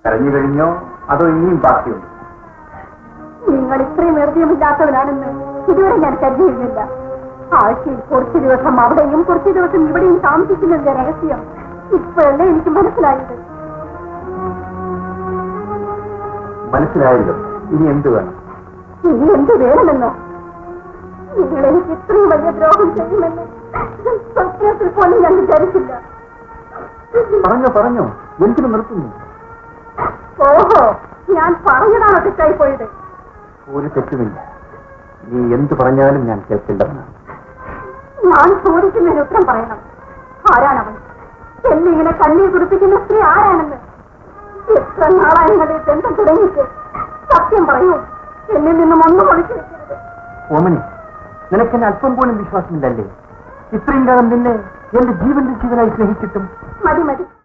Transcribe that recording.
കരഞ്ഞു കഴിഞ്ഞോ അതോ ഇനിയും ബാക്കിയുണ്ട്? നിങ്ങൾ ഇത്രയും ഹൃദയമില്ലാത്തവരാണെന്ന് ഇതുവരെ ഞാൻ കരുതിയിരുന്നില്ല. ആഴ്ചയിൽ കുറച്ചു ദിവസം അവിടെയും കുറച്ചു ദിവസം ഇവിടെയും താമസിക്കുന്നതിന്റെ രഹസ്യം ഇപ്പോഴല്ലേ എനിക്ക് മനസ്സിലായത്. മനസ്സിലായല്ലോ. ഇനി എന്ത് വേണം? ഇനി എന്ത് വേണമെന്നോ? നിങ്ങൾ എനിക്ക് ഇത്രയും വലിയ ദ്രോഹം ചെയ്യുമെന്ന് സ്വപ്നത്തിൽ പോലും ഞാൻ വിചാരിച്ചില്ല. പറഞ്ഞോ എന്തിനു നിർത്തുന്നു? ഓഹോ, ഞാൻ പറഞ്ഞതാണോ തെറ്റായി പോയത്? ഒരു തെറ്റുമില്ല. നീ എന്ത് പറഞ്ഞാലും ഞാൻ കേൾക്കേണ്ടതാണ്. ഞാൻ ചോദിക്കുന്നതിന് ഉത്തരം പറയണം. ആരാണവൻ? എന്നിങ്ങനെ കണ്ണീർ കുടിപ്പിക്കുന്ന സ്ത്രീ ആരാണെന്ന്? എത്ര നാളായി നിങ്ങളുടെ ബന്ധം തുടങ്ങിയിട്ട്? സത്യം പറയൂ, എന്നിൽ നിന്നും ഒന്നും ഒളിച്ചു വെക്കരുത്. ഓമനി, നിനക്കെന്നെ അല്പം പോലും വിശ്വാസമില്ലല്ലേ? ഇത്രയും കാലം നിന്നെ എന്റെ ജീവന്റെ ജീവനായി സ്നേഹിച്ചിട്ടും. മതി മതി.